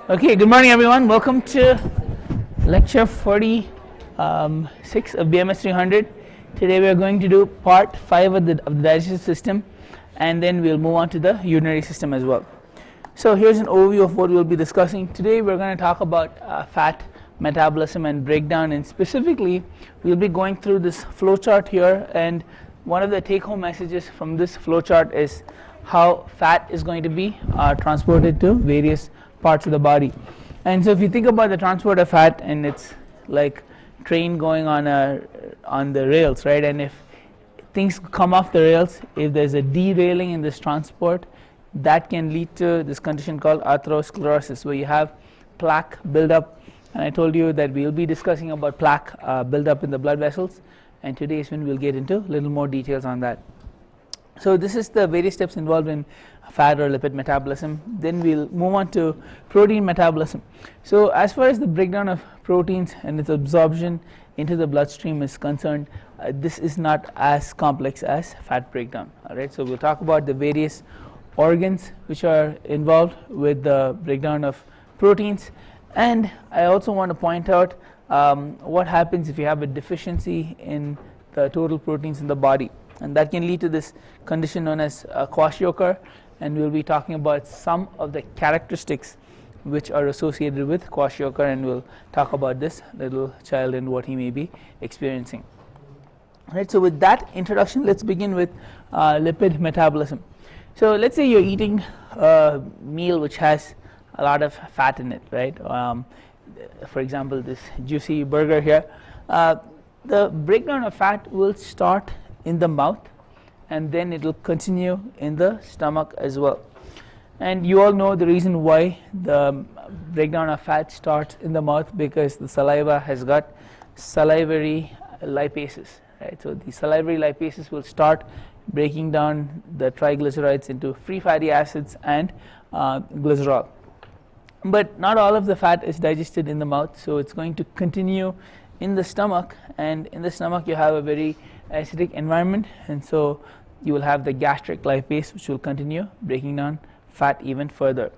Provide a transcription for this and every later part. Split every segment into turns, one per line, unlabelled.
Okay, good morning everyone. Welcome to lecture 46 of BMS 300. Today we are going to do part 5 of the digestive system, and then we'll move on to the urinary system as well. So here's an overview of what we'll be discussing. Today we're going to talk about fat metabolism and breakdown, and specifically we'll be going through this flowchart here, and one of the take-home messages from this flowchart is how fat is going to be transported to various parts of the body. And so if you think about the transport of fat, and it's like train going on the rails, right? And if things come off the rails, if there's a derailing in this transport, that can lead to this condition called atherosclerosis, where you have plaque buildup. And I told you that we'll be discussing about plaque buildup in the blood vessels, and today is when we'll get into a little more details on that. So this is the various steps involved in fat or lipid metabolism. Then we'll move on to protein metabolism. So as far as the breakdown of proteins and its absorption into the bloodstream is concerned, this is not as complex as fat breakdown. All right, so we'll talk about the various organs which are involved with the breakdown of proteins, and I also want to point out what happens if you have a deficiency in the total proteins in the body, and that can lead to this condition known as kwashiorkor, and we'll be talking about some of the characteristics which are associated with kwashiorkor, and we'll talk about this little child and what he may be experiencing. Right, so with that introduction, let's begin with lipid metabolism. So let's say you're eating a meal which has a lot of fat in it, right? For example, this juicy burger here. The breakdown of fat will start in the mouth, and then it will continue in the stomach as well. And you all know the reason why the breakdown of fat starts in the mouth, because the saliva has got salivary lipases, right? So the salivary lipases will start breaking down the triglycerides into free fatty acids and glycerol. But not all of the fat is digested in the mouth, so it's going to continue in the stomach, and in the stomach you have a very acidic environment, and so you will have the gastric lipase which will continue breaking down fat even further.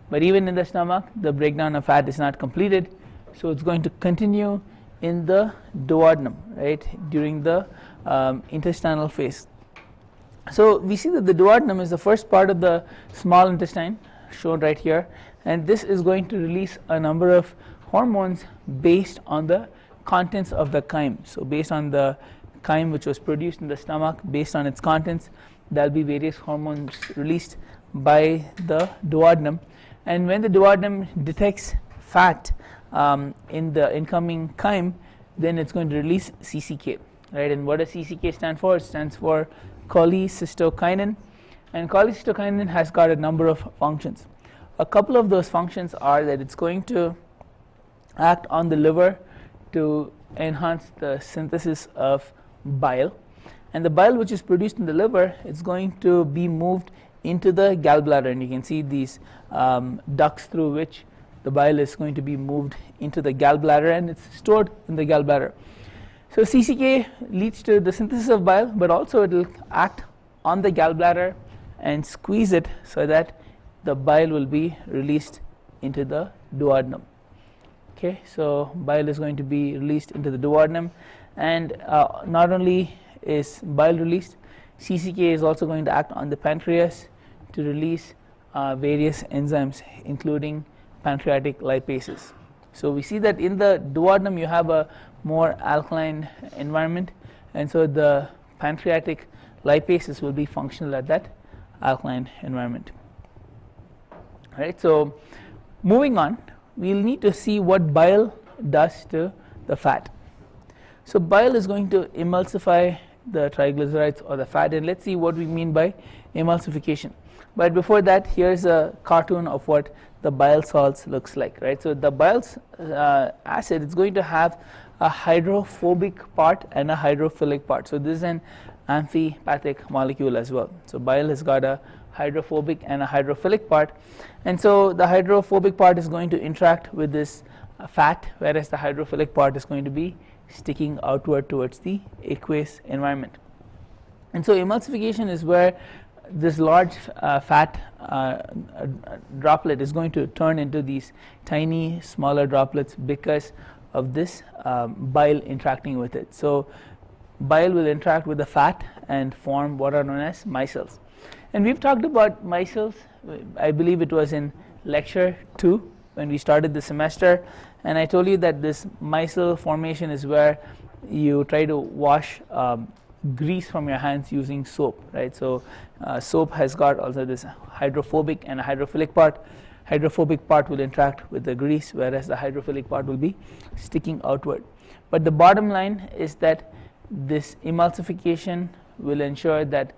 But even in the stomach, the breakdown of fat is not completed, so it's going to continue in the duodenum, right, during the intestinal phase. So we see that the duodenum is the first part of the small intestine, shown right here, and this is going to release a number of hormones based on the contents of the chyme. So based on the chyme which was produced in the stomach, based on its contents, there will be various hormones released by the duodenum, and when the duodenum detects fat in the incoming chyme, then it's going to release CCK, right? And what does CCK stand for? It stands for cholecystokinin, and cholecystokinin has got a number of functions. A couple of those functions are that it's going to act on the liver to enhance the synthesis of bile, and the bile which is produced in the liver is going to be moved into the gallbladder, and you can see these ducts through which the bile is going to be moved into the gallbladder, and it's stored in the gallbladder. So CCK leads to the synthesis of bile, but also it will act on the gallbladder and squeeze it so that the bile will be released into the duodenum. Okay, so bile is going to be released into the duodenum, and not only is bile released, CCK is also going to act on the pancreas to release various enzymes, including pancreatic lipases. So we see that in the duodenum you have a more alkaline environment, and so the pancreatic lipases will be functional at that alkaline environment. Right, so moving on, we'll need to see what bile does to the fat. So bile is going to emulsify the triglycerides or the fat, and let's see what we mean by emulsification. But before that, here's a cartoon of what the bile salts looks like, right? So the bile acid is going to have a hydrophobic part and a hydrophilic part. So this is an amphipathic molecule as well. So bile has got a hydrophobic and a hydrophilic part, and so the hydrophobic part is going to interact with this fat, whereas the hydrophilic part is going to be sticking outward towards the aqueous environment. And so emulsification is where this large fat droplet is going to turn into these tiny smaller droplets because of this bile interacting with it. So bile will interact with the fat and form what are known as micelles. And we've talked about micelles, I believe it was in lecture 2 when we started the semester, and I told you that this micelle formation is where you try to wash grease from your hands using soap, right? So soap has got also this hydrophobic and a hydrophilic part. Hydrophobic part will interact with the grease, whereas the hydrophilic part will be sticking outward. But the bottom line is that this emulsification will ensure that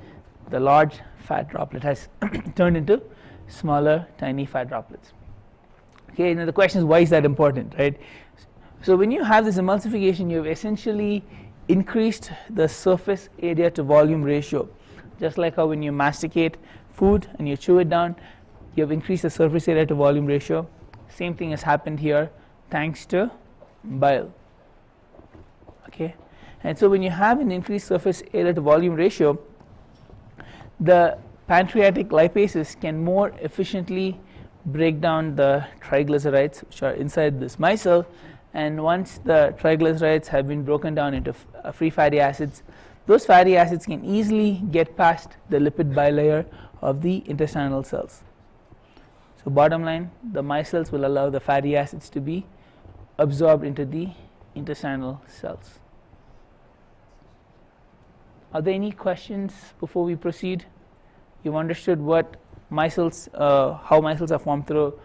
the large fat droplet has turned into smaller tiny fat droplets. Okay, now the question is, why is that important, right? So when you have this emulsification, you've essentially increased the surface area to volume ratio. Just like how when you masticate food and you chew it down, you have increased the surface area to volume ratio. Same thing has happened here thanks to bile. Okay, and so when you have an increased surface area to volume ratio, the pancreatic lipases can more efficiently break down the triglycerides which are inside this micelle, and once the triglycerides have been broken down into free fatty acids, those fatty acids can easily get past the lipid bilayer of the intestinal cells. So bottom line, the micelles will allow the fatty acids to be absorbed into the intestinal cells. Are there any questions before we proceed? You've understood what micelles, how micelles are formed through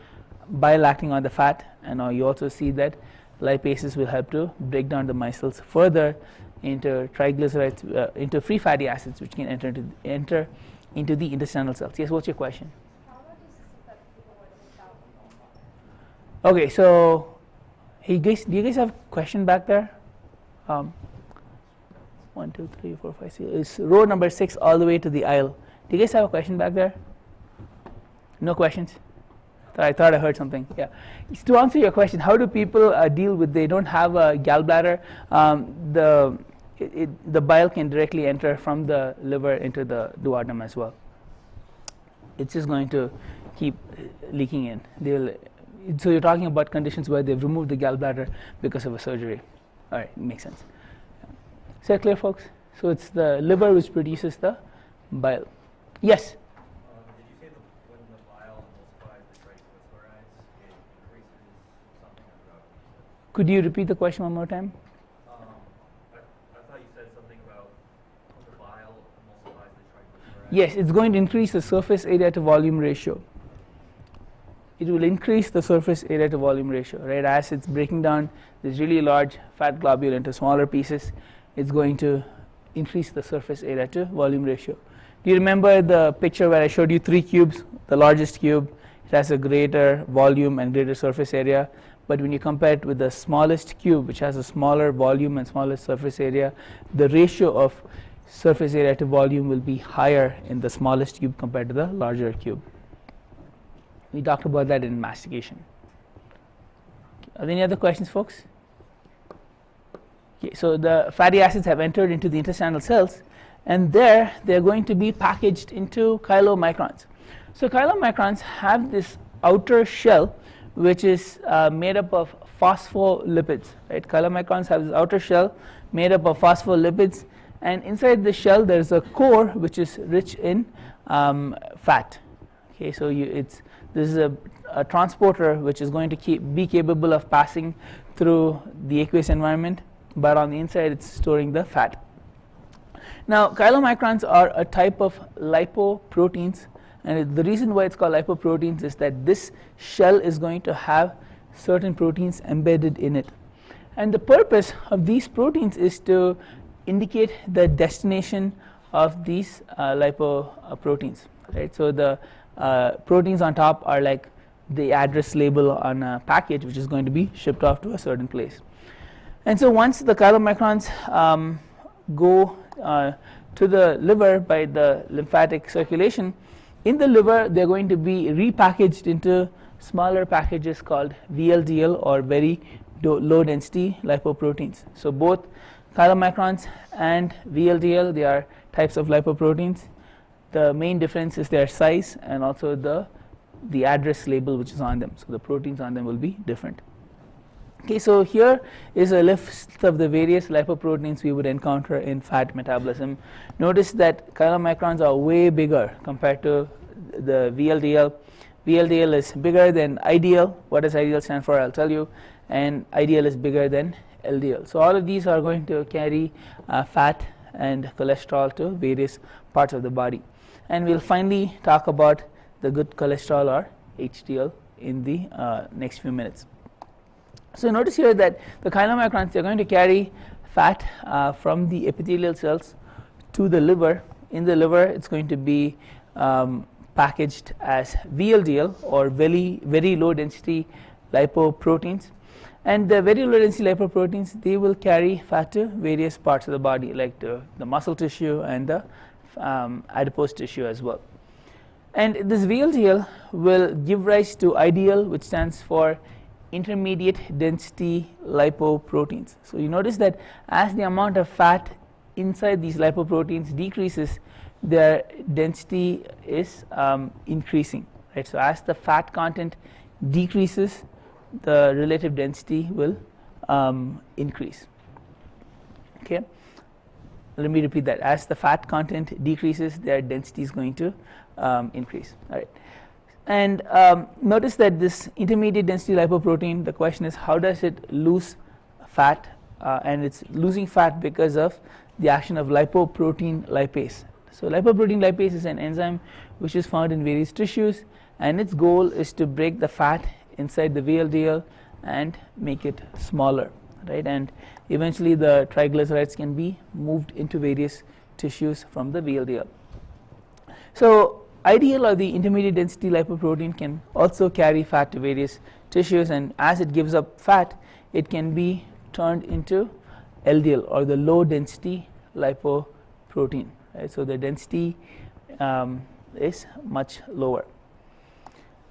bile acting on the fat, and now you also see that lipases will help to break down the micelles further into triglycerides, into free fatty acids, which can enter into the intestinal cells. Yes, what's your question?
How much does this affect people without
Okay, so hey guys, do you guys have a question back there? 1, 2, 3, 4, 5, 6. It's row number 6 all the way to the aisle. Do you guys have a question back there? No questions? I thought I heard something. Yeah. To answer your question, how do people deal with they don't have a gallbladder? The bile can directly enter from the liver into the duodenum as well. It's just going to keep leaking in. So you're talking about conditions where they've removed the gallbladder because of a surgery. All right, makes sense. Is that clear, folks? So it's the liver which produces the bile. Yes?
Did you say when the bile emulsifies the triglycerides, it increases something about?
Could you repeat the question one more time?
I thought you said something about when the bile emulsifies the triglycerides.
Yes, it's going to increase the surface area to volume ratio. It will increase the surface area to volume ratio, right? As it's breaking down this really large fat globule into smaller pieces, it's going to increase the surface area to volume ratio. Do you remember the picture where I showed you 3 cubes? The largest cube, it has a greater volume and greater surface area, but when you compare it with the smallest cube, which has a smaller volume and smaller surface area, the ratio of surface area to volume will be higher in the smallest cube compared to the larger cube. We talked about that in mastication. Are there any other questions, folks? Okay, so the fatty acids have entered into the intestinal cells, and there they're going to be packaged into chylomicrons. So chylomicrons have this outer shell which is made up of phospholipids, right? Chylomicrons have this outer shell made up of phospholipids, and inside the shell there's a core which is rich in fat. Okay, so this is a transporter which is going to be capable of passing through the aqueous environment, but on the inside it's storing the fat. Now chylomicrons are a type of lipoproteins, and the reason why it's called lipoproteins is that this shell is going to have certain proteins embedded in it, and the purpose of these proteins is to indicate the destination of these lipoproteins, right? So the proteins on top are like the address label on a package which is going to be shipped off to a certain place. And so once the chylomicrons go to the liver by the lymphatic circulation, in the liver they're going to be repackaged into smaller packages called VLDL, or very low density lipoproteins. So both chylomicrons and VLDL, they are types of lipoproteins, The main difference is their size and also the address label which is on them. So the proteins on them will be different. Okay, so here is a list of the various lipoproteins we would encounter in fat metabolism. Notice that chylomicrons are way bigger compared to the VLDL. VLDL is bigger than IDL. What does IDL stand for? I'll tell you. And IDL is bigger than LDL. So all of these are going to carry fat and cholesterol to various parts of the body. And we'll finally talk about the good cholesterol, or HDL, in the next few minutes. So notice here that the chylomicrons, they're going to carry fat from the epithelial cells to the liver. In the liver, it's going to be packaged as VLDL, or very low density lipoproteins. And the very low density lipoproteins, they will carry fat to various parts of the body, like the muscle tissue and the adipose tissue as well. And this VLDL will give rise to IDL, which stands for intermediate density lipoproteins. So you notice that as the amount of fat inside these lipoproteins decreases, their density is increasing, right? So as the fat content decreases, the relative density will increase. Okay, let me repeat that. As the fat content decreases, their density is going to increase. All right. And notice that this intermediate density lipoprotein, the question is, how does it lose fat? And it's losing fat because of the action of lipoprotein lipase. So lipoprotein lipase is an enzyme which is found in various tissues, and its goal is to break the fat inside the VLDL and make it smaller, right? And eventually the triglycerides can be moved into various tissues from the VLDL. So IDL, or the intermediate density lipoprotein, can also carry fat to various tissues, and as it gives up fat, it can be turned into LDL, or the low density lipoprotein, right? So the density is much lower.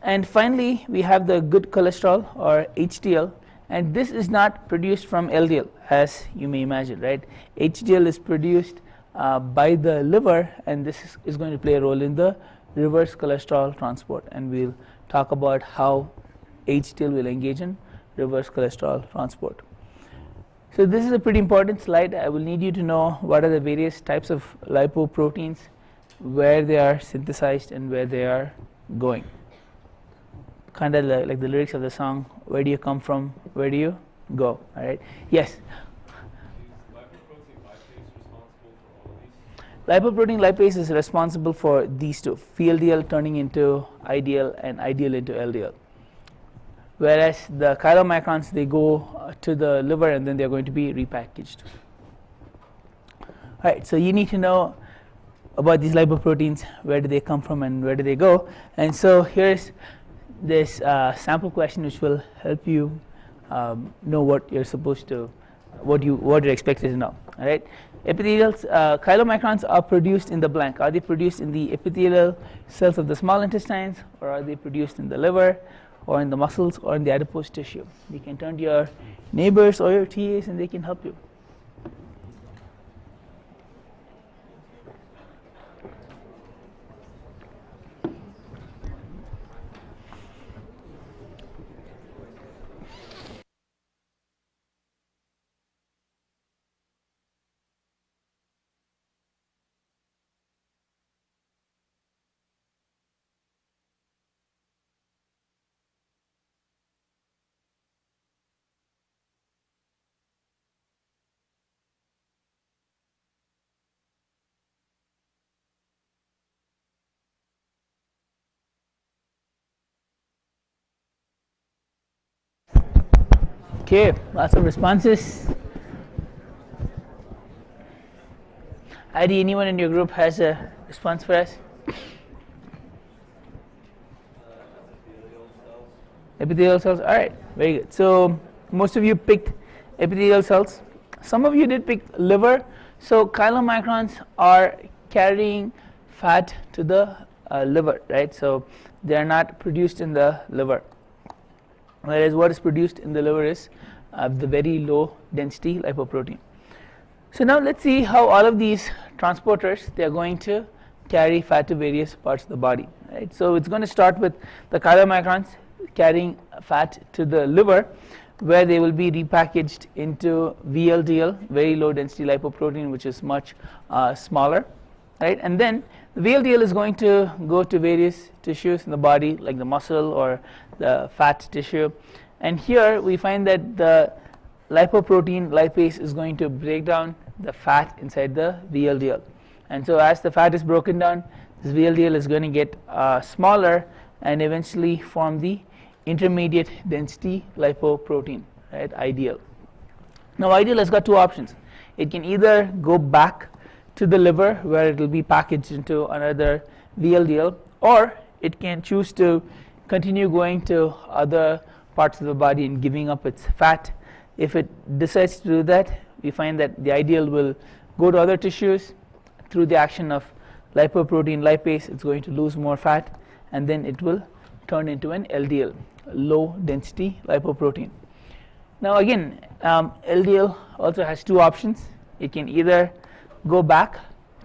And finally, we have the good cholesterol, or HDL, and this is not produced from LDL, as you may imagine, right? HDL is produced by the liver, and this is going to play a role in the reverse cholesterol transport, and we'll talk about how HDL will engage in reverse cholesterol transport. So this is a pretty important slide. I will need you to know what are the various types of lipoproteins, where they are synthesized, and where they are going. Kind of like the lyrics of the song, where do you come from, where do you go? All right. Yes. Lipoprotein lipase is responsible for these two, VLDL turning into IDL and IDL into LDL. Whereas the chylomicrons, they go to the liver and then they are going to be repackaged. Alright, so you need to know about these lipoproteins, where do they come from and where do they go. And so here's this sample question which will help you know what you're supposed to, what you're expected to know. Alright. Epithelials, chylomicrons are produced in the blank. Are they produced in the epithelial cells of the small intestines, or are they produced in the liver, or in the muscles, or in the adipose tissue? You can turn to your neighbors or your TAs and they can help you. Okay, lots of responses. Adi, anyone in your group has a response for us? Epithelial cells. All right, very good. So most of you picked epithelial cells. Some of you did pick liver. So chylomicrons are carrying fat to the liver, right? So they are not produced in the liver. Whereas what is produced in the liver is the very low density lipoprotein. So now let's see how all of these transporters, they are going to carry fat to various parts of the body, right? So it's going to start with the chylomicrons carrying fat to the liver, where they will be repackaged into VLDL, very low density lipoprotein, which is much smaller, right? And then the VLDL is going to go to various tissues in the body, like the muscle or the fat tissue, and here we find that the lipoprotein lipase is going to break down the fat inside the VLDL, and so as the fat is broken down, this VLDL is going to get smaller and eventually form the intermediate density lipoprotein, right, IDL. Now IDL has got two options. It can either go back to the liver, where it will be packaged into another VLDL, or it can choose to continue going to other parts of the body and giving up its fat. If it decides to do that, we find that the IDL will go to other tissues through the action of lipoprotein lipase. It's going to lose more fat, and then it will turn into an LDL, low density lipoprotein. Now again, LDL also has two options. It can either go back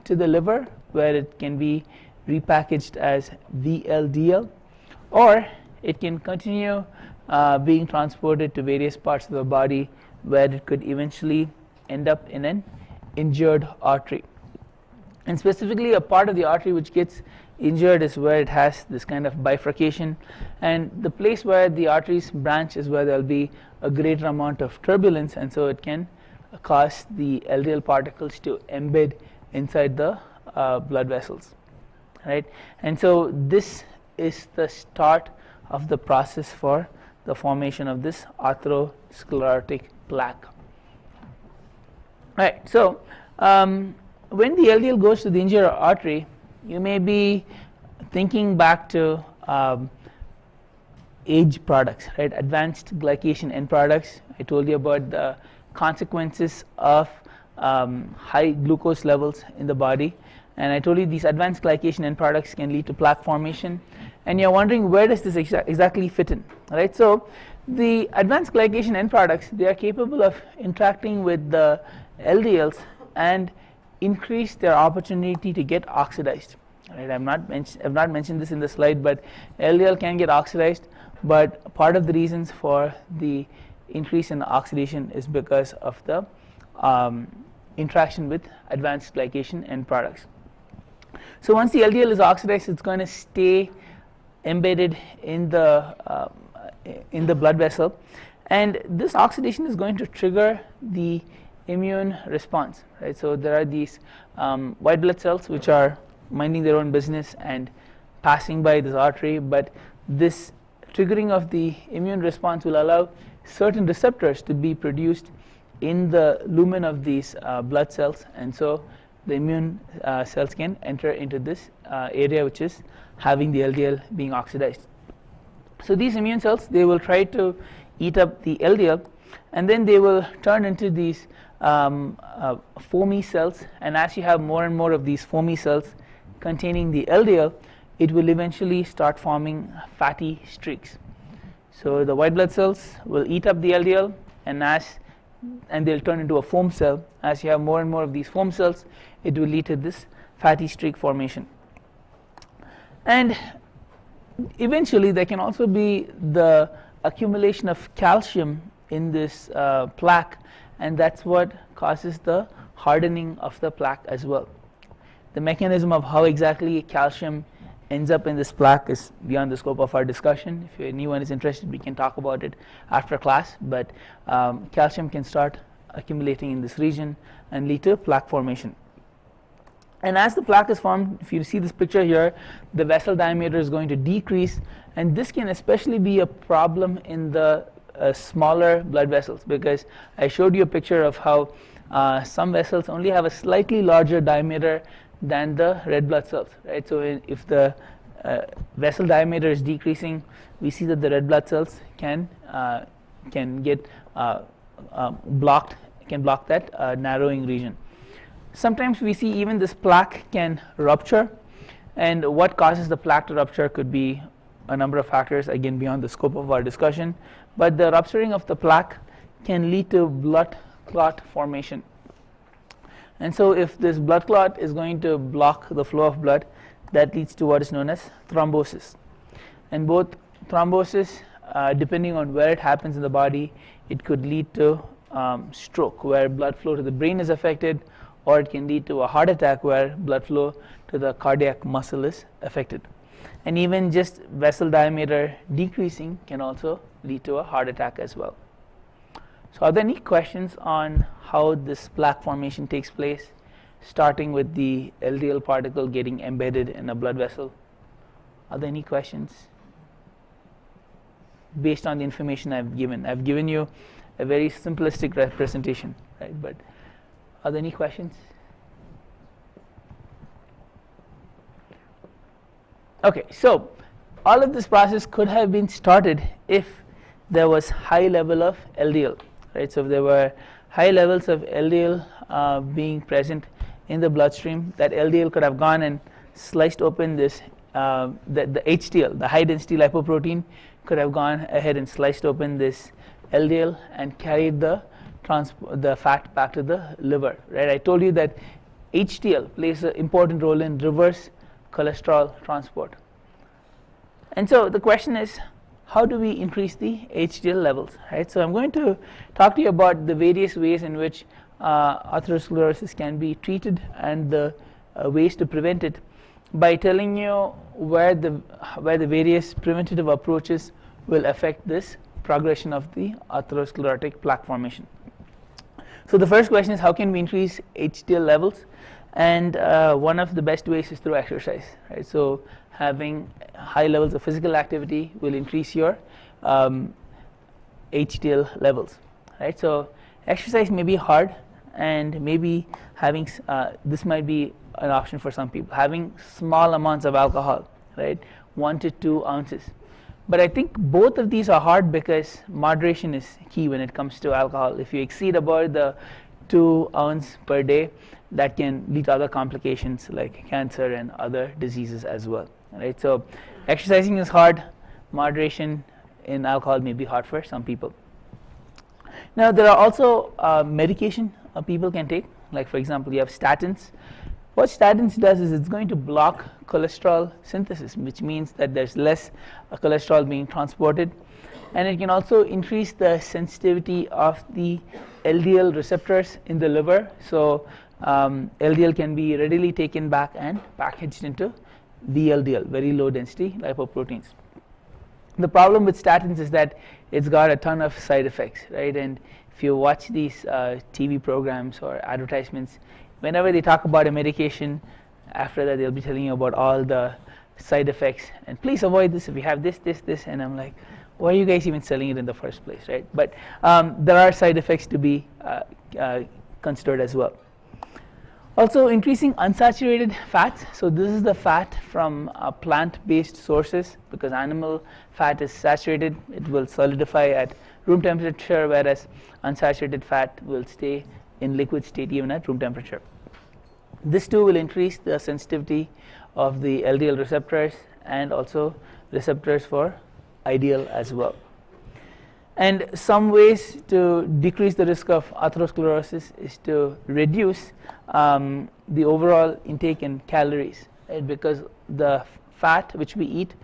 to the liver, where it can be repackaged as VLDL, or it can continue being transported to various parts of the body, where it could eventually end up in an injured artery. And specifically, a part of the artery which gets injured is where it has this kind of bifurcation, and the place where the arteries branch is where there will be a greater amount of turbulence, and so it can cause the LDL particles to embed inside the blood vessels, right? And so this is the start of the process for the formation of this atherosclerotic plaque. Right, so when the LDL goes to the injured artery, you may be thinking back to age products, right? Advanced glycation end products. I told you about the consequences of high glucose levels in the body, and I told you these advanced glycation end products can lead to plaque formation, and you're wondering, where does this exactly fit in, right? So the advanced glycation end products, they are capable of interacting with the LDLs and increase their opportunity to get oxidized, right? I've not mentioned this in the slide, but LDL can get oxidized, but part of the reasons for the increase in the oxidation is because of the interaction with advanced glycation end products. So once the LDL is oxidized, it's going to stay embedded in the blood vessel, and this oxidation is going to trigger the immune response, right? So there are these white blood cells which are minding their own business and passing by this artery, but this triggering of the immune response will allow certain receptors to be produced in the lumen of these blood cells, and so the immune cells can enter into this area which is having the LDL being oxidized. So these immune cells, they will try to eat up the LDL, and then they will turn into these foamy cells, and as you have more and more of these foamy cells containing the LDL, it will eventually start forming fatty streaks. So the white blood cells will eat up the LDL, and they'll turn into a foam cell. As you have more and more of these foam cells, it will lead to this fatty streak formation. And eventually there can also be the accumulation of calcium in this plaque, and that's what causes the hardening of the plaque as well. The mechanism of how exactly calcium ends up in this plaque is beyond the scope of our discussion. If anyone is interested, we can talk about it after class, but calcium can start accumulating in this region and lead to plaque formation. And as the plaque is formed, if you see this picture here, the vessel diameter is going to decrease, and this can especially be a problem in the smaller blood vessels, because I showed you a picture of how some vessels only have a slightly larger diameter than the red blood cells, right? So if the vessel diameter is decreasing, we see that the red blood cells can get block that narrowing region. Sometimes we see even this plaque can rupture, and what causes the plaque to rupture could be a number of factors, again beyond the scope of our discussion, but the rupturing of the plaque can lead to blood clot formation. And so if this blood clot is going to block the flow of blood, that leads to what is known as thrombosis. And both thrombosis, depending on where it happens in the body, it could lead to stroke, where blood flow to the brain is affected, or it can lead to a heart attack where blood flow to the cardiac muscle is affected. And even just vessel diameter decreasing can also lead to a heart attack as well. So are there any questions on how this plaque formation takes place, starting with the LDL particle getting embedded in a blood vessel? Are there any questions based on the information I've given? I've given you a very simplistic representation, right? But are there any questions? Okay, so all of this process could have been started if there was high level of LDL, right? So if there were high levels of LDL being present in the bloodstream, that LDL could have gone and sliced open this, the HDL, the high density lipoprotein, could have gone ahead and sliced open this LDL and carried the fat back to the liver, right? I told you that HDL plays an important role in reverse cholesterol transport. And so the question is, how do we increase the HDL levels, right? So I'm going to talk to you about the various ways in which atherosclerosis can be treated and the ways to prevent it, by telling you where the various preventative approaches will affect this progression of the atherosclerotic plaque formation. So the first question is, how can we increase HDL levels? And one of the best ways is through exercise, right? So having high levels of physical activity will increase your HDL levels, right? So exercise may be hard, and maybe having this might be an option for some people, having small amounts of alcohol, right, 1 to 2 ounces. But I think both of these are hard because moderation is key when it comes to alcohol. If you exceed about the 2 ounces per day, that can lead to other complications like cancer and other diseases as well, right? So exercising is hard, moderation in alcohol may be hard for some people. Now there are also medication people can take, like for example you have statins. What statins does is it's going to block cholesterol synthesis, which means that there's less cholesterol being transported, and it can also increase the sensitivity of the LDL receptors in the liver. So LDL can be readily taken back and packaged into VLDL, very low density lipoproteins. The problem with statins is that it's got a ton of side effects, right? And if you watch these TV programs or advertisements, whenever they talk about a medication, after that they'll be telling you about all the side effects, and please avoid this if you have this, and I'm like, why are you guys even selling it in the first place, right? But there are side effects to be considered as well. Also, increasing unsaturated fats. So this is the fat from plant-based sources, because animal fat is saturated, it will solidify at room temperature, whereas unsaturated fat will stay in liquid state even at room temperature. This too will increase the sensitivity of the LDL receptors and also receptors for IDL as well. And some ways to decrease the risk of atherosclerosis is to reduce the overall intake in calories, right? Because the fat which we eat,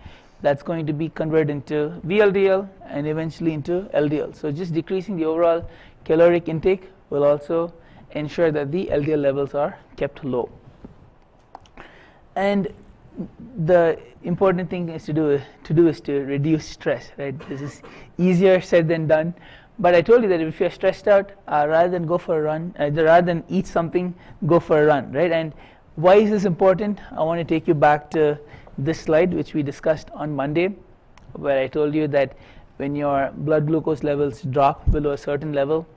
that's going to be converted into VLDL and eventually into LDL. So just decreasing the overall caloric intake will also ensure that the LDL levels are kept low. And the important thing is to reduce stress, right? This is easier said than done, but I told you that if you're stressed out, rather than go for a run, rather than eat something, go for a run, right? And why is this important? I want to take you back to this slide which we discussed on Monday, where I told you that when your blood glucose levels drop below a certain level,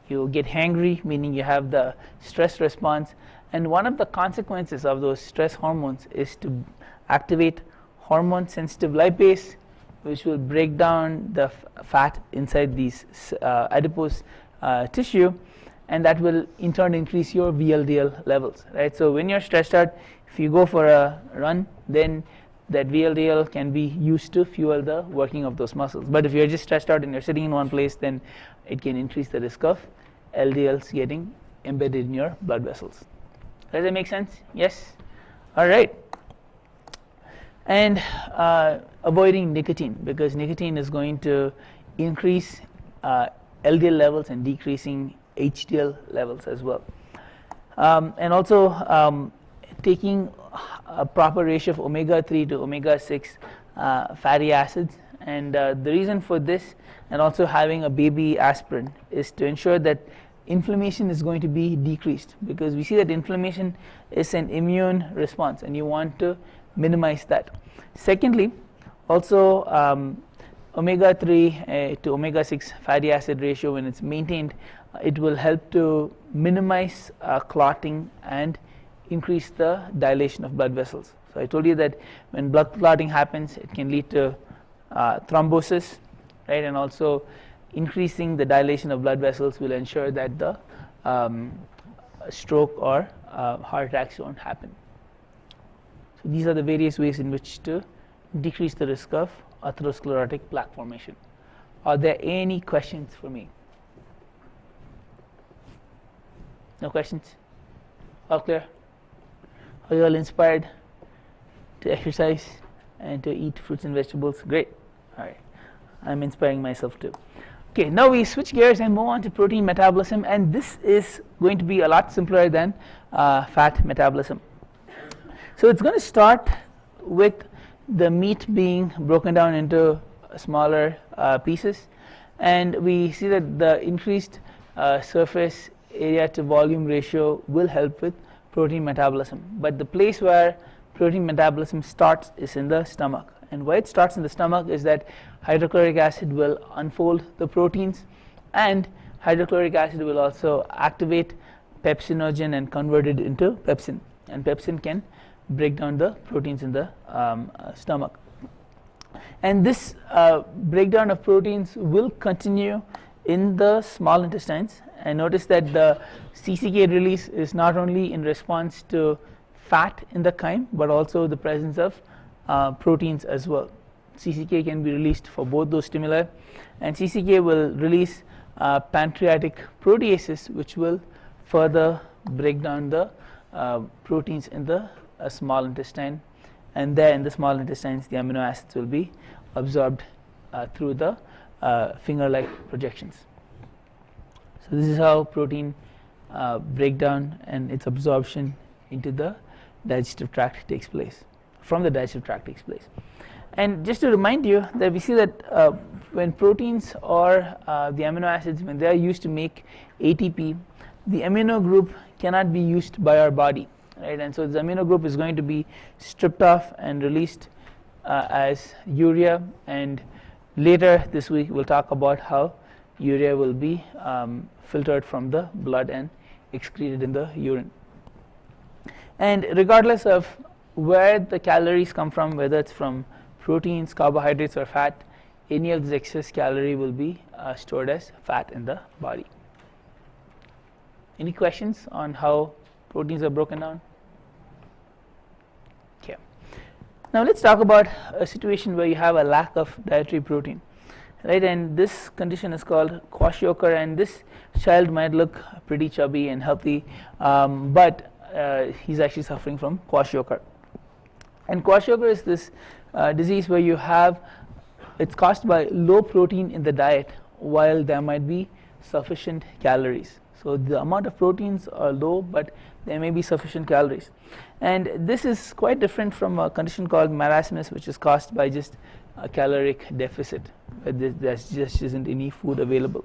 you get hangry, meaning you have the stress response, and one of the consequences of those stress hormones is to activate hormone sensitive lipase, which will break down the fat inside these adipose tissue, and that will in turn increase your VLDL levels, right? So when you're stressed out, if you go for a run, then that VLDL can be used to fuel the working of those muscles. But if you're just stressed out and you're sitting in one place, then it can increase the risk of LDLs getting embedded in your blood vessels. Does that make sense? Yes? All right. and avoiding nicotine, because nicotine is going to increase LDL levels and decreasing HDL levels as well. And also taking a proper ratio of omega-3 to omega-6 fatty acids, and the reason for this, and also having a baby aspirin, is to ensure that inflammation is going to be decreased, because we see that inflammation is an immune response and you want to minimize that. Secondly, also omega-3 to omega-6 fatty acid ratio, when it's maintained, it will help to minimize clotting and increase the dilation of blood vessels. So I told you that when blood clotting happens, it can lead to thrombosis, right, and also increasing the dilation of blood vessels will ensure that the stroke or heart attacks don't happen. So these are the various ways in which to decrease the risk of atherosclerotic plaque formation. Are there any questions for me? No questions? All clear? Are you all inspired to exercise and to eat fruits and vegetables? Great. All right. I'm inspiring myself too. Okay, now we switch gears and move on to protein metabolism, and this is going to be a lot simpler than fat metabolism. So it's going to start with the meat being broken down into smaller pieces, and we see that the increased surface area to volume ratio will help with protein metabolism. But the place where protein metabolism starts is in the stomach, and why it starts in the stomach is that hydrochloric acid will unfold the proteins, and hydrochloric acid will also activate pepsinogen and convert it into pepsin, and pepsin can break down the proteins in the stomach. And this breakdown of proteins will continue in the small intestines, and notice that the CCK release is not only in response to fat in the chyme, but also the presence of proteins as well. CCK can be released for both those stimuli, and CCK will release pancreatic proteases, which will further break down the proteins in the small intestine, and there in the small intestines the amino acids will be absorbed through the finger-like projections. So this is how protein breakdown and its absorption into the digestive tract takes place, from the digestive tract takes place. And just to remind you that we see that when proteins or the amino acids, when they are used to make ATP, the amino group cannot be used by our body, right? And so the amino group is going to be stripped off and released as urea, and later this week we'll talk about how urea will be filtered from the blood and excreted in the urine. And regardless of where the calories come from, whether it's from proteins, carbohydrates, or fat, any of this excess calorie will be stored as fat in the body. Any questions on how proteins are broken down? Okay. Now let's talk about a situation where you have a lack of dietary protein, right? And this condition is called kwashiorkor, and this child might look pretty chubby and healthy, but he's actually suffering from kwashiorkor. And kwashiorkor is this disease where you have, it's caused by low protein in the diet while there might be sufficient calories. So the amount of proteins are low, but there may be sufficient calories. And this is quite different from a condition called marasmus, which is caused by just a caloric deficit, where there just isn't any food available.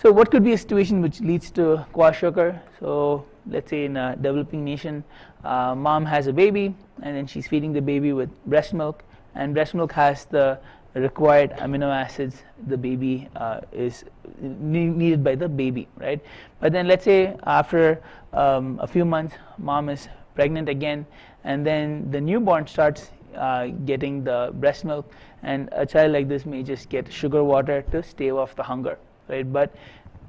So what could be a situation which leads to kwashiorkor? So let's say in a developing nation, mom has a baby, and then she's feeding the baby with breast milk, and breast milk has the required amino acids the baby is needed by the baby, right? But then let's say after a few months, mom is pregnant again, and then the newborn starts getting the breast milk, and a child like this may just get sugar water to stave off the hunger, right? But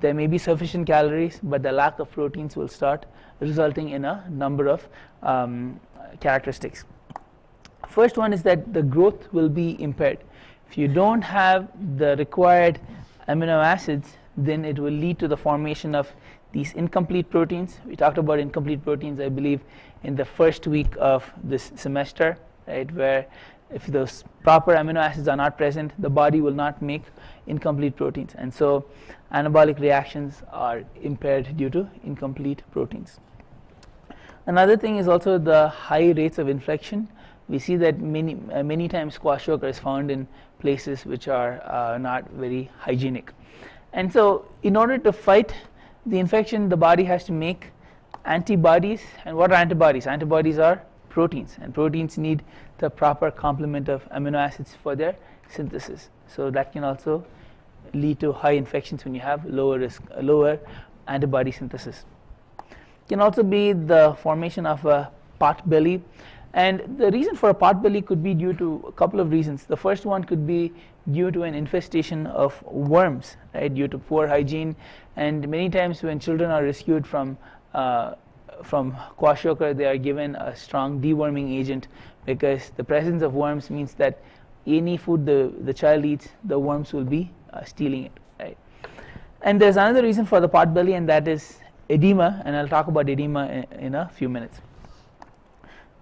there may be sufficient calories, but the lack of proteins will start resulting in a number of characteristics. First one is that the growth will be impaired. If you don't have the required amino acids, then it will lead to the formation of these incomplete proteins. We talked about incomplete proteins, I believe, in the first week of this semester, right, where if those proper amino acids are not present, the body will not make incomplete proteins, and so anabolic reactions are impaired due to incomplete proteins. Another thing is also the high rates of infection. We see that many times kwashiorkor is found in places which are not very hygienic, and so in order to fight the infection, the body has to make antibodies. And what are antibodies? Antibodies are proteins, and proteins need the proper complement of amino acids for their synthesis. So that can also lead to high infections when you have lower antibody synthesis. It can also be the formation of a pot belly, and the reason for a pot belly could be due to a couple of reasons. The first one could be due to an infestation of worms, right, due to poor hygiene, and many times when children are rescued from kwashiorkor, they are given a strong deworming agent, because the presence of worms means that any food the child eats, the worms will be stealing it, right. And there's another reason for the pot belly, and that is edema, and I'll talk about edema in a few minutes.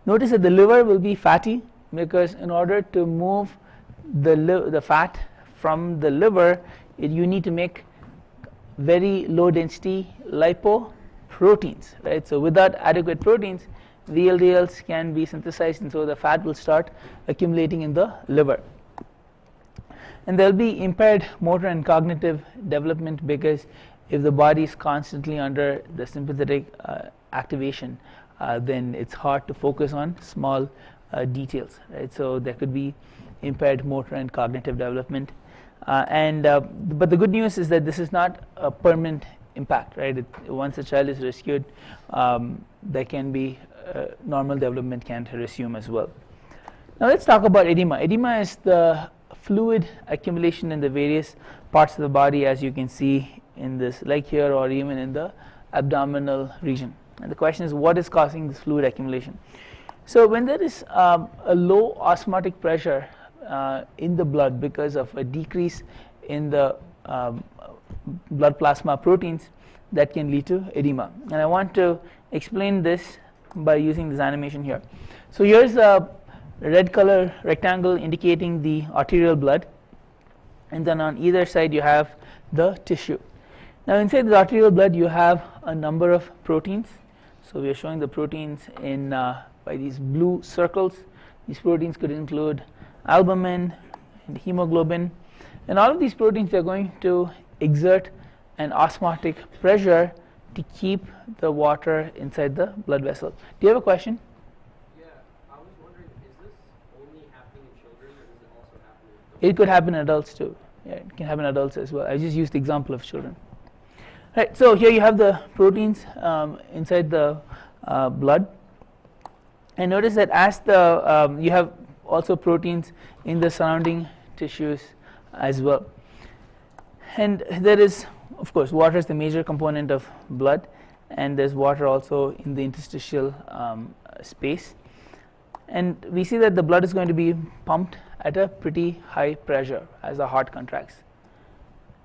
Notice that the liver will be fatty, because in order to move the fat from the liver, you need to make very low density lipoproteins, right. So without adequate proteins, VLDLs can be synthesized, and so the fat will start accumulating in the liver. And there will be impaired motor and cognitive development, because if the body is constantly under the sympathetic activation, then it's hard to focus on small details, right. So there could be impaired motor and cognitive development, but the good news is that this is not a permanent impact, right. Once a child is rescued, there can be normal development can resume as well. Now let's talk about edema. Edema is the fluid accumulation in the various parts of the body, as you can see in this leg here, or even in the abdominal region. And the question is, what is causing this fluid accumulation? So when there is a low osmotic pressure in the blood because of a decrease in the blood plasma proteins, that can lead to edema. And I want to explain this by using this animation here. So here's a red color rectangle indicating the arterial blood, and then on either side you have the tissue. Now inside the arterial blood you have a number of proteins. So we are showing the proteins in by these blue circles. These proteins could include albumin and hemoglobin, and all of these proteins are going to exert an osmotic pressure to keep the water inside the blood vessel. Do you have a question?
Yeah, I was wondering, is this only happening in children, or does it also happen in adults?
It could happen in adults too. Yeah, it can happen in adults as well. I just used the example of children. Right, so here you have the proteins inside the blood, and notice that as the you have also proteins in the surrounding tissues as well. And there is, of course, water is the major component of blood, and there's water also in the interstitial space. And we see that the blood is going to be pumped at a pretty high pressure as the heart contracts.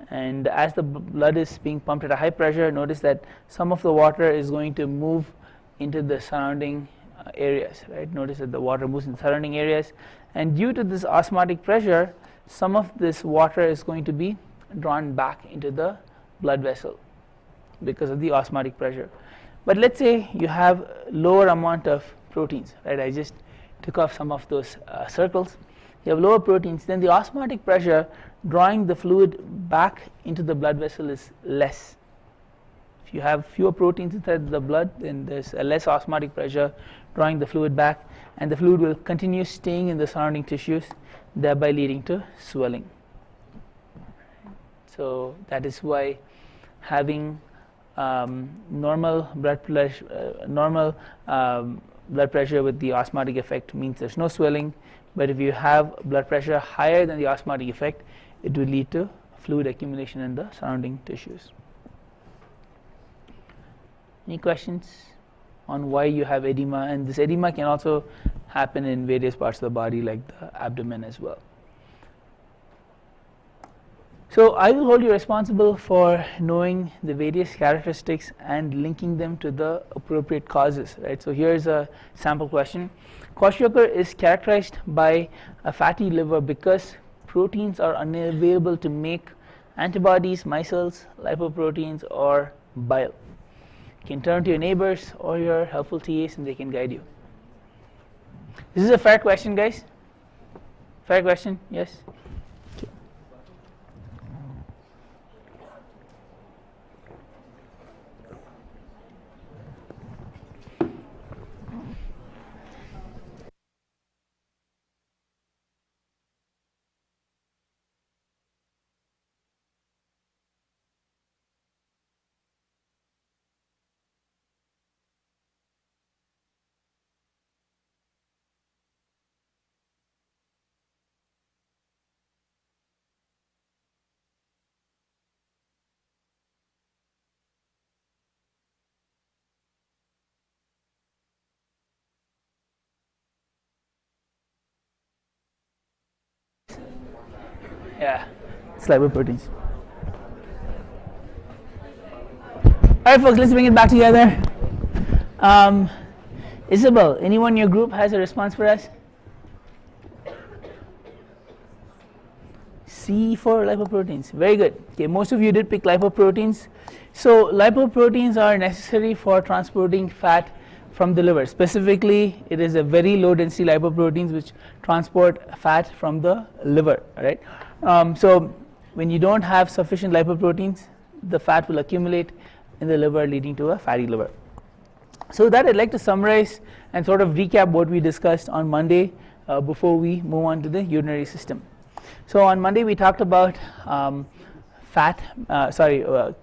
And as the blood is being pumped at a high pressure, notice that some of the water is going to move into the surrounding areas, right? Notice that the water moves in surrounding areas, and due to this osmotic pressure, some of this water is going to be drawn back into the blood vessel because of the osmotic pressure. But let's say you have lower amount of proteins, right? I just took off some of those circles. You have lower proteins, then the osmotic pressure drawing the fluid back into the blood vessel is less. If you have fewer proteins inside the blood, then there's a less osmotic pressure drawing the fluid back, and the fluid will continue staying in the surrounding tissues, thereby leading to swelling. So that is why having normal blood pressure with the osmotic effect means there's no swelling, but if you have blood pressure higher than the osmotic effect, it will lead to fluid accumulation in the surrounding tissues. Any questions on why you have edema? And this edema can also happen in various parts of the body, like the abdomen as well. So I will hold you responsible for knowing the various characteristics and linking them to the appropriate causes, right? So here's a sample question. Kwashiorkor is characterized by a fatty liver because proteins are unavailable to make antibodies, micelles, lipoproteins, or bile. You can turn to your neighbors or your helpful TAs and they can guide you. This is a fair question, guys? Fair question? Yes? Yeah, it's lipoproteins. All right, folks, let's bring it back together. Isabel, anyone in your group has a response for us? C for lipoproteins. Very good. Okay, most of you did pick lipoproteins. So lipoproteins are necessary for transporting fat from the liver. Specifically, it is a very low density lipoproteins which transport fat from the liver. Right. So when you don't have sufficient lipoproteins, the fat will accumulate in the liver, leading to a fatty liver. So that I'd like to summarize and sort of recap what we discussed on Monday before we move on to the urinary system. So on Monday we talked about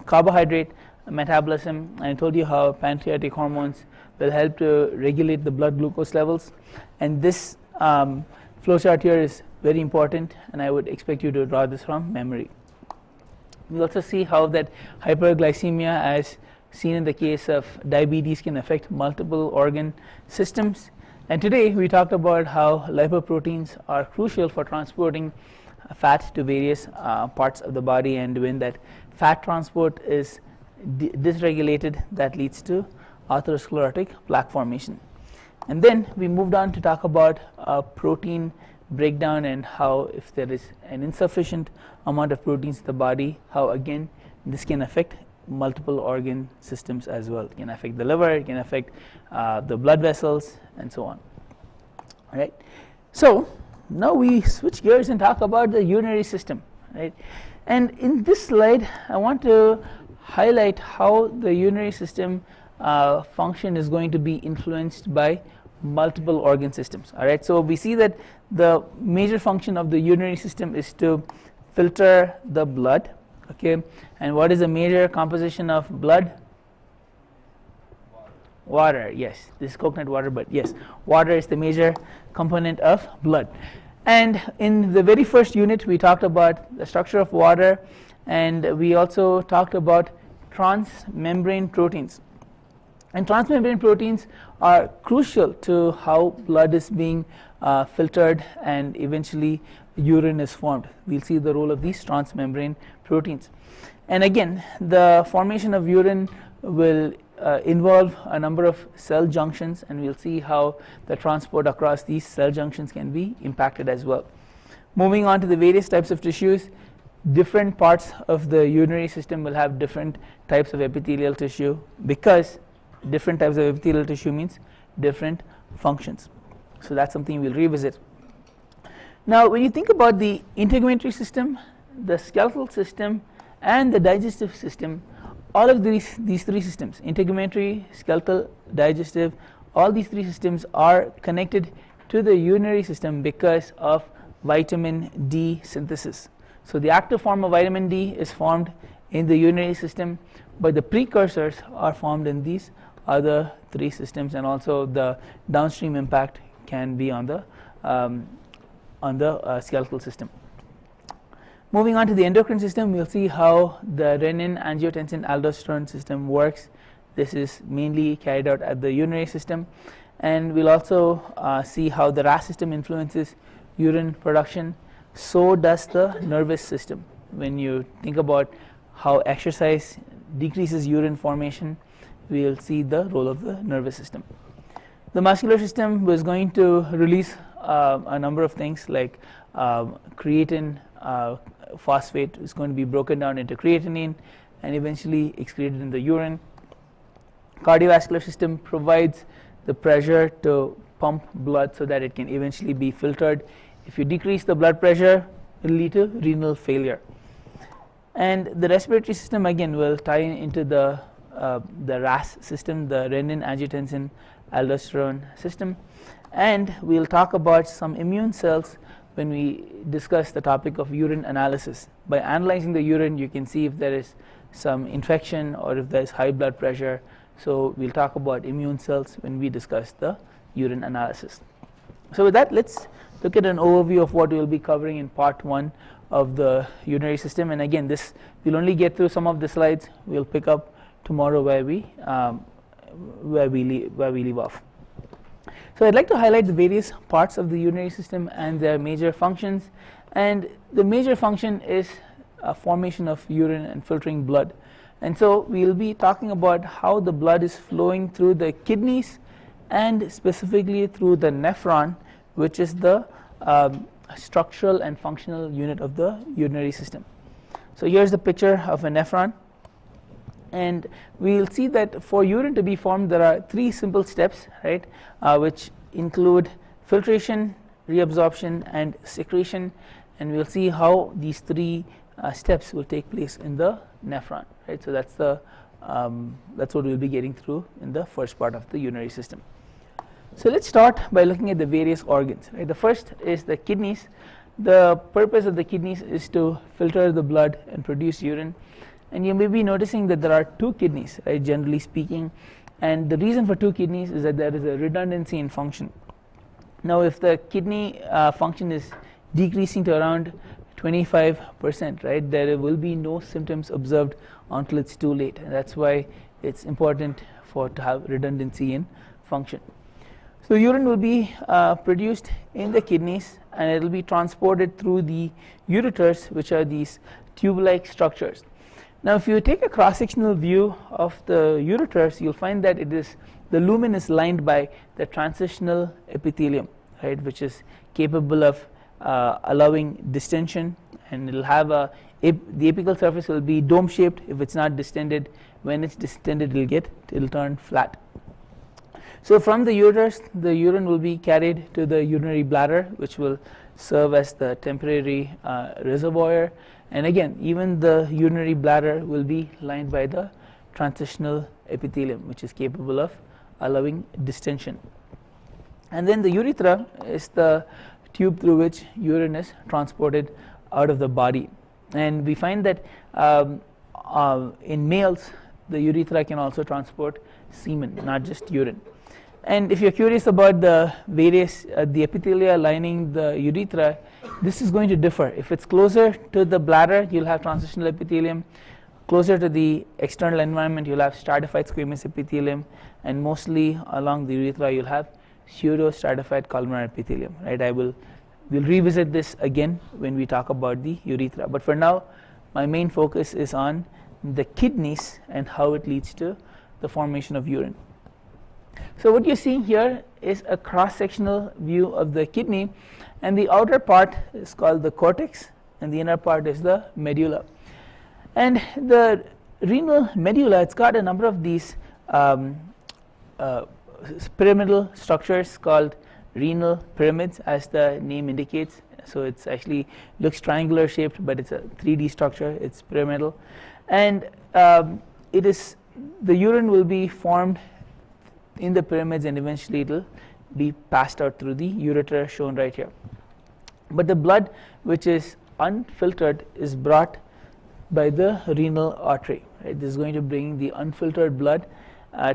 carbohydrate metabolism, and I told you how pancreatic hormones will help to regulate the blood glucose levels, and this flowchart here is very important, and I would expect you to draw this from memory. We also see how that hyperglycemia, as seen in the case of diabetes, can affect multiple organ systems. And today we talked about how lipoproteins are crucial for transporting fat to various parts of the body, and when that fat transport is dysregulated, that leads to atherosclerotic plaque formation. And then we moved on to talk about protein breakdown and how if there is an insufficient amount of proteins in the body, how again this can affect multiple organ systems as well. It can affect the liver, it can affect the blood vessels, and so on. All right. So now we switch gears and talk about the urinary system. Right. And in this slide, I want to highlight how the urinary system function is going to be influenced by multiple organ systems. All right. So we see that the major function of the urinary system is to filter the blood. Okay. And what is the major composition of blood? Water. Yes, this is coconut water, but yes, water is the major component of blood. And in the very first unit we talked about the structure of water, and we also talked about transmembrane proteins. And transmembrane proteins are crucial to how blood is being filtered and eventually urine is formed. We'll see the role of these transmembrane proteins. And again, the formation of urine will involve a number of cell junctions, and we'll see how the transport across these cell junctions can be impacted as well. Moving on to the various types of tissues, different parts of the urinary system will have different types of epithelial tissue, because different types of epithelial tissue means different functions. So that's something we'll revisit. Now when you think about the integumentary system, the skeletal system, and the digestive system, all of these three systems, integumentary, skeletal, digestive, all these three systems are connected to the urinary system because of vitamin D synthesis. So the active form of vitamin D is formed in the urinary system, but the precursors are formed in these other three systems, and also the downstream impact can be on the skeletal system. Moving on to the endocrine system, we'll see how the renin, angiotensin, aldosterone system works. This is mainly carried out at the urinary system, and we'll also see how the RAS system influences urine production. So does the nervous system. when you think about how exercise decreases urine formation, we will see the role of the nervous system. The muscular system was going to release a number of things like creatine phosphate is going to be broken down into creatinine and eventually excreted in the urine. Cardiovascular system provides the pressure to pump blood so that it can eventually be filtered. If you decrease the blood pressure, it will lead to renal failure. And the respiratory system again will tie into the RAS system, the renin, angiotensin, aldosterone system. And we'll talk about some immune cells when we discuss the topic of urine analysis. By analyzing the urine, you can see if there is some infection or if there is high blood pressure. So we'll talk about immune cells when we discuss the urine analysis. So with that, let's look at an overview of what we'll be covering in part 1 of the urinary system. And again, this we'll only get through some of the slides. We'll pick up tomorrow where we leave off. So I'd like to highlight the various parts of the urinary system and their major functions. And the major function is formation of urine and filtering blood. And so we'll be talking about how the blood is flowing through the kidneys and specifically through the nephron, which is the structural and functional unit of the urinary system. So here's the picture of a nephron. And we'll see that for urine to be formed, there are 3 simple steps, right, which include filtration, reabsorption, and secretion. And we'll see how these 3 steps will take place in the nephron, right? So that's what we'll be getting through in the first part of the urinary system. So let's start by looking at the various organs, right? The first is the kidneys. The purpose of the kidneys is to filter the blood and produce urine. And you may be noticing that there are 2 kidneys, right, generally speaking. And the reason for 2 kidneys is that there is a redundancy in function. Now, if the kidney function is decreasing to around 25%, right, there will be no symptoms observed until it's too late. And that's why it's important to have redundancy in function. So urine will be produced in the kidneys and it will be transported through the ureters, which are these tube-like structures. Now, if you take a cross-sectional view of the ureters, you'll find that the lumen is lined by the transitional epithelium, right, which is capable of allowing distension, and it'll have the apical surface will be dome-shaped if it's not distended. When it's distended, it'll turn flat. So from the ureters, the urine will be carried to the urinary bladder, which will serve as the temporary reservoir. And again, even the urinary bladder will be lined by the transitional epithelium, which is capable of allowing distension. And then the urethra is the tube through which urine is transported out of the body. And we find that in males, the urethra can also transport semen, not just urine. And if you're curious about the various the epithelia lining the urethra, this is going to differ. If it's closer to the bladder, you'll have transitional epithelium. Closer to the external environment, you'll have stratified squamous epithelium, and mostly along the urethra, you'll have pseudo-stratified columnar epithelium. Right? We'll revisit this again when we talk about the urethra. But for now, my main focus is on the kidneys and how it leads to the formation of urine. So what you're seeing here is a cross-sectional view of the kidney, and the outer part is called the cortex and the inner part is the medulla. And the renal medulla, it's got a number of these pyramidal structures called renal pyramids, as the name indicates. So it's actually looks triangular shaped, but it's a 3D structure. It's pyramidal, and the urine will be formed in the pyramids, and eventually it will be passed out through the ureter shown right here. But the blood, which is unfiltered, is brought by the renal artery. Right? This is going to bring the unfiltered blood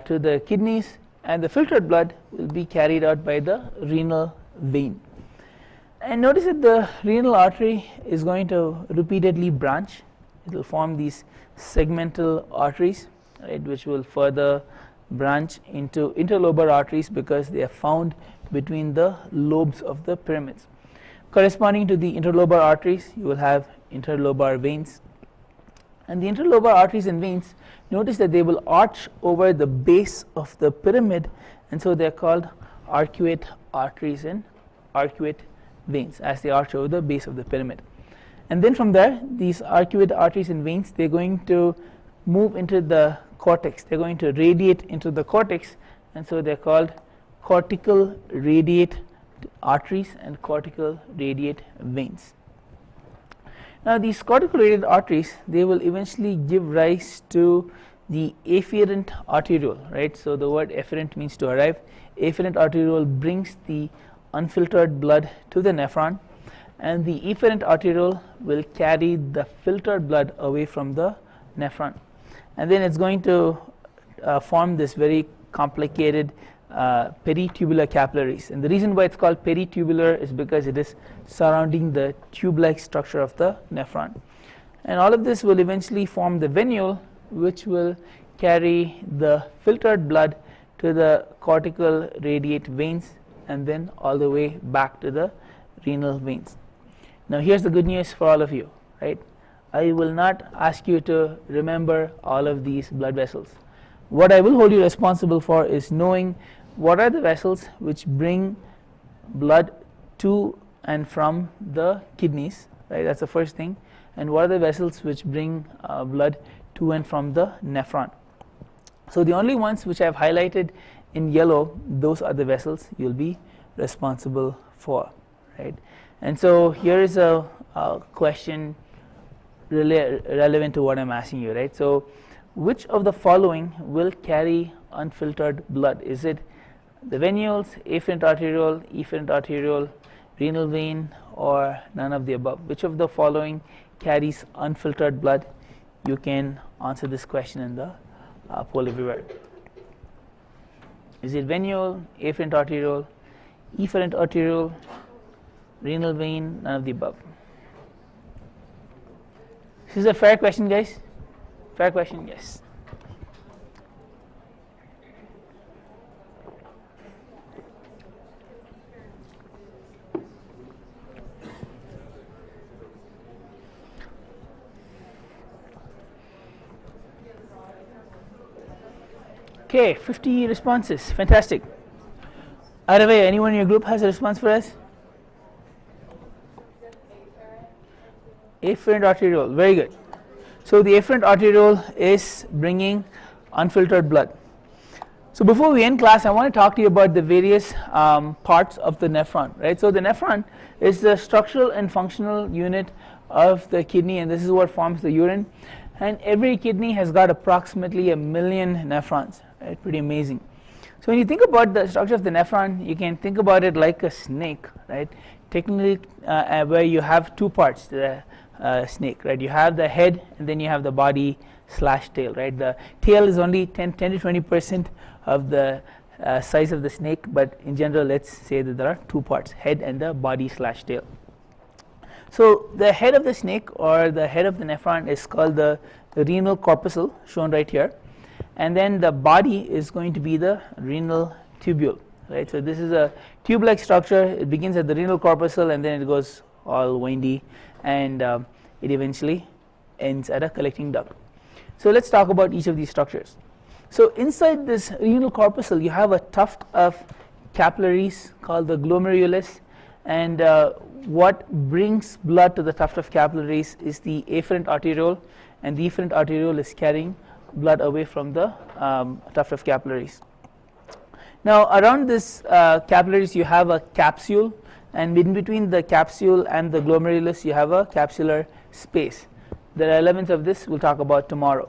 to the kidneys, and the filtered blood will be carried out by the renal vein. And notice that the renal artery is going to repeatedly branch. It will form these segmental arteries, right, which will further branch into interlobar arteries because they are found between the lobes of the pyramids. Corresponding to the interlobar arteries, you will have interlobar veins. And the interlobar arteries and veins, notice that they will arch over the base of the pyramid, and so they are called arcuate arteries and arcuate veins as they arch over the base of the pyramid. And then from there, these arcuate arteries and veins, they're going to move into the cortex. They're going to radiate into the cortex, and so they're called cortical radiate arteries and cortical radiate veins. Now these cortical radiate arteries, they will eventually give rise to the afferent arteriole, right? So the word efferent means to arrive. Afferent arteriole brings the unfiltered blood to the nephron, and the efferent arteriole will carry the filtered blood away from the nephron, and then it's going to form this very complicated peritubular capillaries. And the reason why it's called peritubular is because it is surrounding the tube-like structure of the nephron, and all of this will eventually form the venule, which will carry the filtered blood to the cortical radiate veins and then all the way back to the renal veins. Now here's the good news for all of you, right? I will not ask you to remember all of these blood vessels. What I will hold you responsible for is knowing what are the vessels which bring blood to and from the kidneys, right? That's the first thing. And what are the vessels which bring blood to and from the nephron. So the only ones which I have highlighted in yellow, those are the vessels you'll be responsible for, right? And so here is a question relevant to what I'm asking you, right? So which of the following will carry unfiltered blood? Is it the venules, afferent arteriole, efferent arteriole, renal vein, or none of the above? Which of the following carries unfiltered blood? You can answer this question in the poll everywhere. Is it venule, afferent arteriole, efferent arteriole, renal vein, none of the above? This is a fair question, guys? Fair question, yes. Okay, 50 responses, fantastic. Arave, anyone in your group has a response for us? Afferent arteriole, very good. So the afferent arteriole is bringing unfiltered blood. So before we end class, I want to talk to you about the various parts of the nephron, right? So the nephron is the structural and functional unit of the kidney, and this is what forms the urine. And every kidney has got approximately 1 million nephrons, right? Pretty amazing. So when you think about the structure of the nephron, you can think about it like a snake, right? Technically, where you have two parts, the snake, right? You have the head and then you have the body slash tail, right? The tail is only 10 to 20% of the size of the snake, but in general, let's say that there are two parts, head and the body slash tail. So the head of the snake or the head of the nephron is called the renal corpuscle, shown right here, and then the body is going to be the renal tubule, right? So this is a tube-like structure. It begins at the renal corpuscle and then it goes all windy, and it eventually ends at a collecting duct. So let's talk about each of these structures. So inside this renal corpuscle, you have a tuft of capillaries called the glomerulus, and what brings blood to the tuft of capillaries is the afferent arteriole, and the efferent arteriole is carrying blood away from the tuft of capillaries. Now around this capillaries you have a capsule, and in between the capsule and the glomerulus you have a capsular space. There are elements of this we'll talk about tomorrow.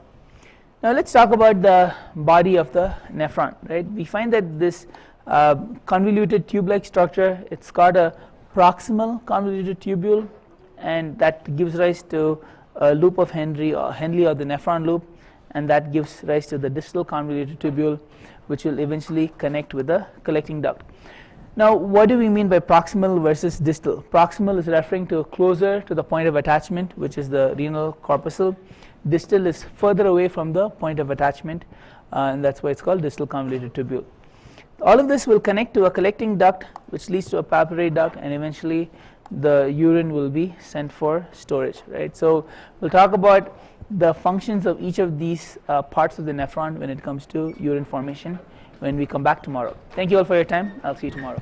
Now let's talk about the body of the nephron, right? We find that this convoluted tube-like structure, it's got a proximal convoluted tubule, and that gives rise to a loop of Henle or the nephron loop, and that gives rise to the distal convoluted tubule, which will eventually connect with the collecting duct. Now what do we mean by proximal versus distal? Proximal is referring to closer to the point of attachment, which is the renal corpuscle. Distal is further away from the point of attachment, and that's why it's called distal convoluted tubule. All of this will connect to a collecting duct, which leads to a papillary duct, and eventually the urine will be sent for storage, right? So we'll talk about the functions of each of these parts of the nephron when it comes to urine formation when we come back tomorrow. Thank you all for your time. I'll see you tomorrow.